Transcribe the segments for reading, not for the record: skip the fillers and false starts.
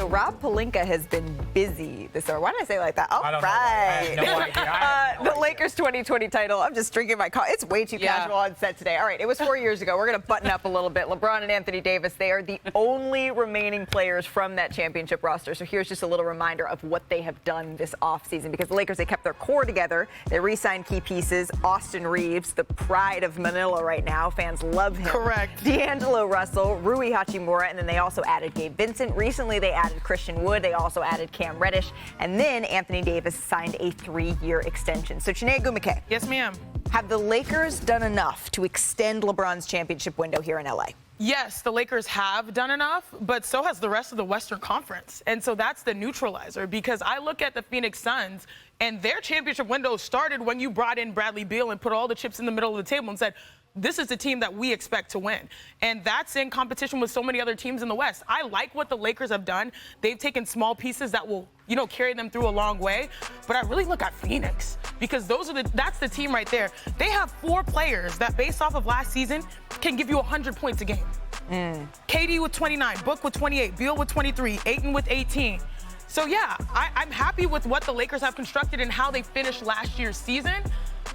Rob Pelinka has been busy this summer. Why did I say it like that? All I don't know. right. I have no idea. The Lakers 2020 title. I'm just drinking my coffee. It's way too casual on set today. All right, it was 4 years ago. We're going to button up a little bit. LeBron and Anthony Davis, they are the only remaining players from that championship roster. So here's just a little reminder of what they have done this offseason. Because the Lakers, they kept their core together. They re-signed key pieces. Austin Reeves, the pride of Manila right now. Fans love him. Correct. D'Angelo Russell, Rui Hachimura, and then they also added Gabe Vincent. Recently, they added Christian Wood. They also added Cam Reddish. And then Anthony Davis signed a 3-year extension. So, Chiney Ogwumike. Yes, ma'am. Have the Lakers done enough to extend LeBron's championship window here in LA? Yes, the Lakers have done enough, but so has the rest of the Western Conference. And so that's the neutralizer, because I look at the Phoenix Suns, and their championship window started when you brought in Bradley Beal and put all the chips in the middle of the table and said, this is the team that we expect to win. And that's in competition with so many other teams in the West. I like what the Lakers have done. They've taken small pieces that will, carry them through a long way. But I really look at Phoenix, because that's the team right there. They have 4 players that, based off of last season, can give you 100 points a game. KD with 29, Book with 28, Beal with 23, Ayton with 18. So, yeah, I'm happy with what the Lakers have constructed and how they finished last year's season.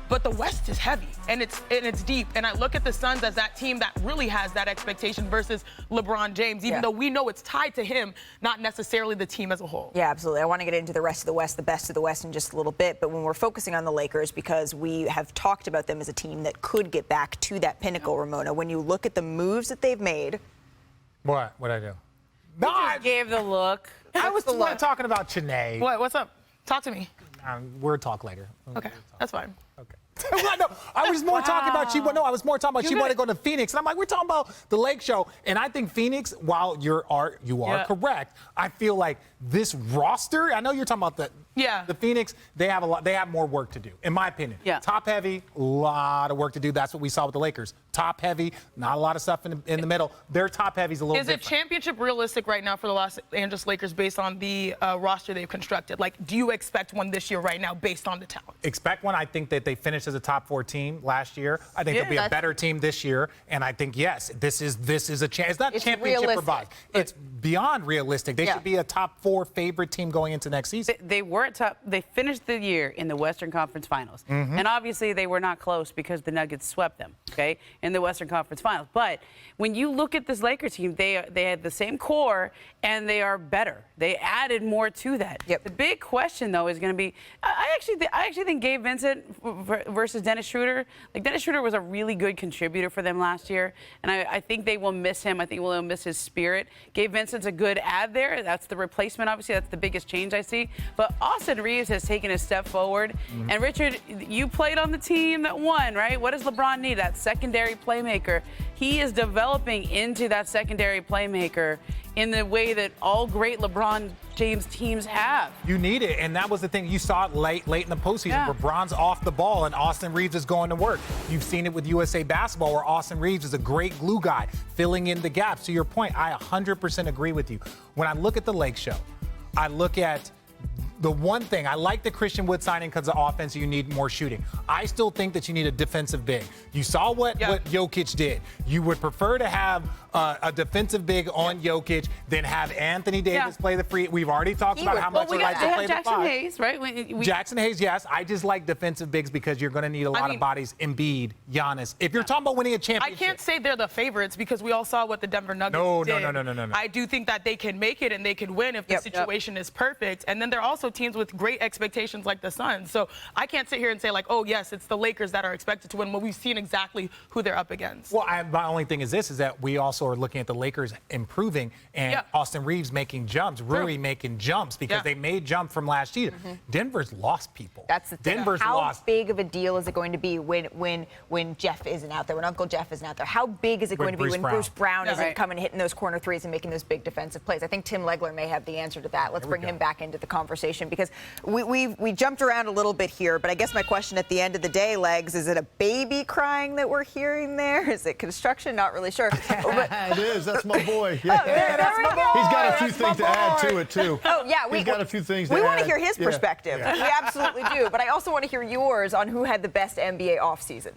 But the West is heavy, and it's deep. And I look at the Suns as that team that really has that expectation versus LeBron James, even though we know it's tied to him, not necessarily the team as a whole. Yeah, absolutely. I want to get into the rest of the West, the best of the West, in just a little bit. But when we're focusing on the Lakers, because we have talked about them as a team that could get back to that pinnacle, Ramona, when you look at the moves that they've made. What? What'd I do? No, I gave the look. I was talking about Chiney. What's up? Talk to me. We'll talk later. Okay, that's fine. Okay. No, I was more talking about I was more talking about she wanted to go to Phoenix, and I'm like, we're talking about the Lake Show, and I think Phoenix, while you are correct, I feel like this roster. I know you're talking about the Phoenix. They have more work to do, in my opinion. Yeah. Top heavy, a lot of work to do. That's what we saw with the Lakers. Top heavy, not a lot of stuff in the middle. Their top heavy's a little different. Is a championship realistic right now for the Los Angeles Lakers based on the roster they've constructed? Like, do you expect one this year right now based on the talent? Expect one. I think that they finished as a top 4 team last year. I think they'll be a better team this year. And I think, yes, this is a chance. It's not championship realistic. or bust. It's beyond realistic. They should be a top 4 favorite team going into next season. They were at top. They finished the year in the Western Conference Finals. And obviously they were not close because the Nuggets swept them, in the Western Conference Finals. But when you look at this Lakers team, they had the same core and they are better. They added more to that. The big question, though, is going to be, I actually think Gabe Vincent versus Dennis Schroeder. Like, Dennis Schroeder was a really good contributor for them last year, and I think they will miss him. I think we'll miss his spirit. Gabe Vincent's a good add there. That's the replacement, obviously. That's the biggest change I see. But Austin Reeves has taken a step forward. And, Richard, you played on the team that won, right? What does LeBron need? That secondary playmaker. He is developing into that secondary playmaker in the way that all great LeBron James teams have. You need it, and that was the thing. You saw it late in the postseason where LeBron's off the ball and Austin Reeves is going to work. You've seen it with USA Basketball where Austin Reeves is a great glue guy, filling in the gaps. To your point, I 100% agree with you. When I look at the Lake Show, I look at the one thing, I like the Christian Wood signing because of offense, you need more shooting. I still think that you need a defensive big. You saw what Jokic did. You would prefer to have a defensive big on Jokic than have Anthony Davis play the free. We've already talked about how much we like to play the Jackson Hayes, right? Jackson Hayes, yes. I just like defensive bigs because you're going to need a lot of bodies. Embiid, Giannis. If you're talking about winning a championship. I can't say they're the favorites because we all saw what the Denver Nuggets did. No. I do think that they can make it and they can win if the situation is perfect. And then there are also teams with great expectations like the Suns. So I can't sit here and say, like, oh, yes, it's the Lakers that are expected to win when we've seen exactly who they're up against. Well, my only thing is that we also are looking at the Lakers improving and Austin Reeves making jumps, Rui making jumps because they made jump from last year. Denver's lost people. That's the thing. Denver's How lost. big of a deal is it going to be when Jeff isn't out there, when Uncle Jeff isn't out there? How big is it going to be when Bruce Brown isn't coming, hitting those corner threes and making those big defensive plays? I think Tim Legler may have the answer to that. Let's bring him back into the conversation because we jumped around a little bit here, but I guess my question at the end of the day, Legs, is it a baby crying that we're hearing there? Is it construction? Not really sure. It is. That's my boy. Yeah, that's my boy. He's got a few things to add to it, too. Oh, yeah. He's got a few things to add. We want to hear his perspective. We absolutely do. But I also want to hear yours on who had the best NBA offseason.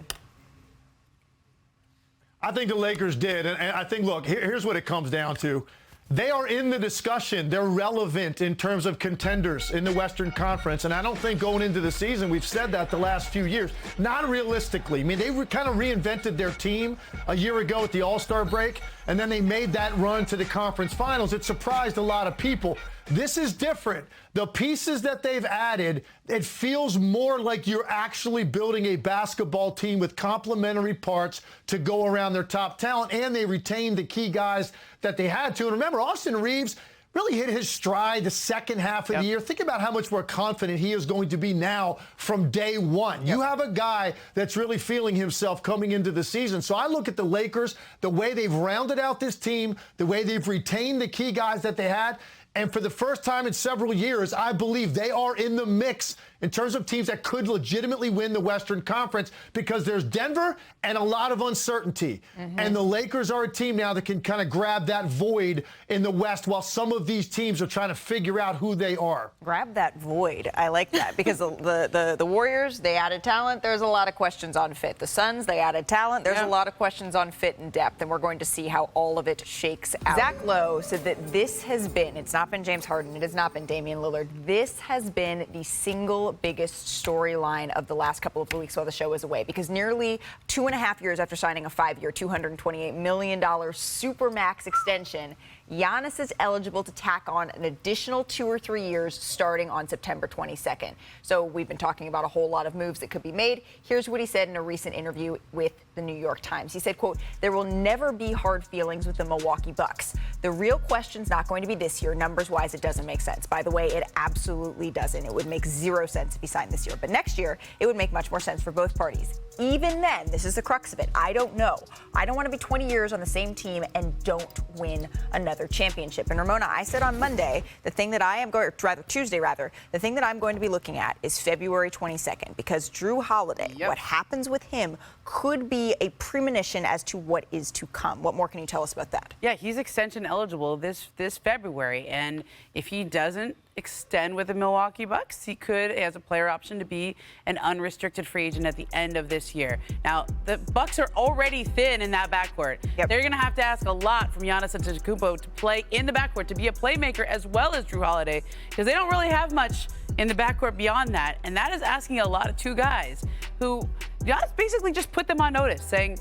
I think the Lakers did. And I think, look, here's what it comes down to. They are in the discussion. They're relevant in terms of contenders in the Western Conference. And I don't think going into the season, we've said that the last few years, not realistically. I mean, they kind of reinvented their team a year ago at the All-Star break, and then they made that run to the conference finals. It surprised a lot of people. This is different. The pieces that they've added, it feels more like you're actually building a basketball team with complementary parts to go around their top talent, and they retained the key guys that they had to. And remember, Austin Reeves really hit his stride the second half of the year. Think about how much more confident he is going to be now from day one. You have a guy that's really feeling himself coming into the season. So I look at the Lakers, the way they've rounded out this team, the way they've retained the key guys that they had, and for the first time in several years, I believe they are in the mix in terms of teams that could legitimately win the Western Conference, because there's Denver and a lot of uncertainty. And the Lakers are a team now that can kind of grab that void in the West while some of these teams are trying to figure out who they are. Grab that void. I like that, because the Warriors, they added talent. There's a lot of questions on fit. The Suns, they added talent. There's a lot of questions on fit and depth, and we're going to see how all of it shakes out. Zach Lowe said that this has been, it's not been James Harden, it has not been Damian Lillard. This has been the single biggest storyline of the last couple of weeks while the show was away, because nearly 2.5 years after signing a 5-year, $228 million supermax extension, Giannis is eligible to tack on an additional 2 or 3 years starting on September 22nd. So we've been talking about a whole lot of moves that could be made. Here's what he said in a recent interview with the New York Times. He said, quote, "There will never be hard feelings with the Milwaukee Bucks. The real question's not going to be this year. Numbers-wise, it doesn't make sense. By the way, it absolutely doesn't. It would make zero sense if he signed this year. But next year, it would make much more sense for both parties. Even then, this is the crux of it. I don't know. I don't want to be 20 years on the same team and don't win another championship." And Ramona, I said on Monday, the thing that I am going, or rather Tuesday rather, the thing that I'm going to be looking at is February 22nd, because Drew Holiday, what happens with him could be a premonition as to what is to come. What more can you tell us about that? Yeah, he's extension eligible this February, and if he doesn't extend with the Milwaukee Bucks, he could, as a player option, to be an unrestricted free agent at the end of this year. Now, the Bucks are already thin in that backcourt. They're going to have to ask a lot from Giannis Antetokounmpo to play in the backcourt, to be a playmaker as well as Drew Holiday, because they don't really have much in the backcourt beyond that, and that is asking a lot of two guys who Giannis basically just put them on notice, saying,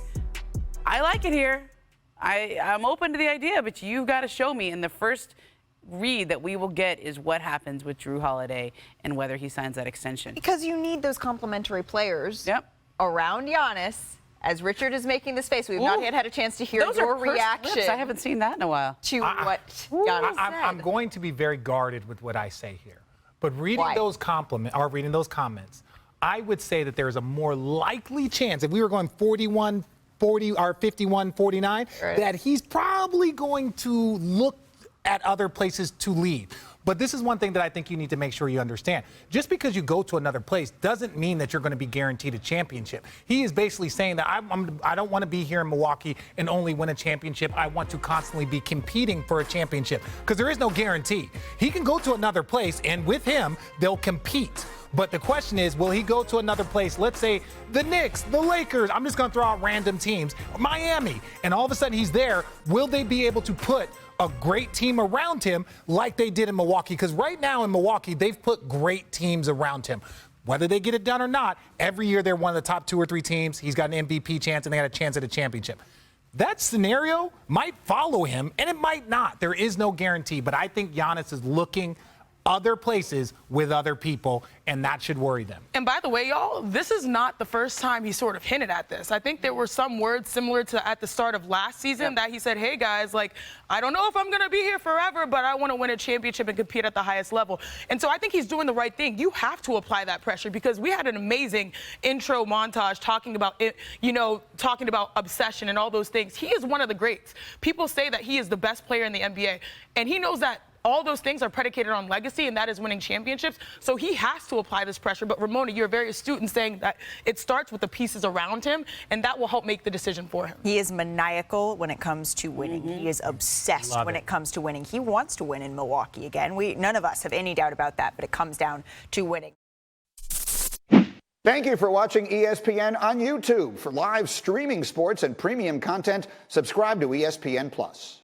I like it here. I'm open to the idea, but you've got to show me. And the first read that we will get is what happens with Drew Holiday and whether he signs that extension. Because you need those complementary players around Giannis. As Richard is making this face, we've not yet had a chance to hear your reaction. I haven't seen that in a while. To what Giannis said. I'm going to be very guarded with what I say here. But reading those comments, I would say that there's a more likely chance, if we were going 41-40 or 51-49, that he's probably going to look at other places to leave. But this is one thing that I think you need to make sure you understand. Just because you go to another place doesn't mean that you're going to be guaranteed a championship. He is basically saying that I don't want to be here in Milwaukee and only win a championship. I want to constantly be competing for a championship, because there is no guarantee. He can go to another place, and with him, they'll compete. But the question is, will he go to another place, let's say the Knicks, the Lakers, I'm just going to throw out random teams, Miami, and all of a sudden he's there. Will they be able to put a great team around him like they did in Milwaukee? Because right now in Milwaukee, they've put great teams around him. Whether they get it done or not, every year they're one of the top 2 or 3 teams. He's got an MVP chance, and they got a chance at a championship. That scenario might follow him, and it might not. There is no guarantee. But I think Giannis is looking other places with other people, and that should worry them. And by the way, y'all, this is not the first time he sort of hinted at this. I think there were some words similar to at the start of last season that he said, hey, guys, like, I don't know if I'm going to be here forever, but I want to win a championship and compete at the highest level. And so I think he's doing the right thing. You have to apply that pressure, because we had an amazing intro montage talking about it, talking about obsession and all those things. He is one of the greats. People say that he is the best player in the NBA, and he knows that all those things are predicated on legacy, and that is winning championships. So he has to apply this pressure. But Ramona, you're very astute in saying that it starts with the pieces around him, and that will help make the decision for him. He is maniacal when it comes to winning. He is obsessed when it comes to winning. He wants to win in Milwaukee again. None of us have any doubt about that, but it comes down to winning. Thank you for watching ESPN on YouTube. For live streaming sports and premium content, subscribe to ESPN+.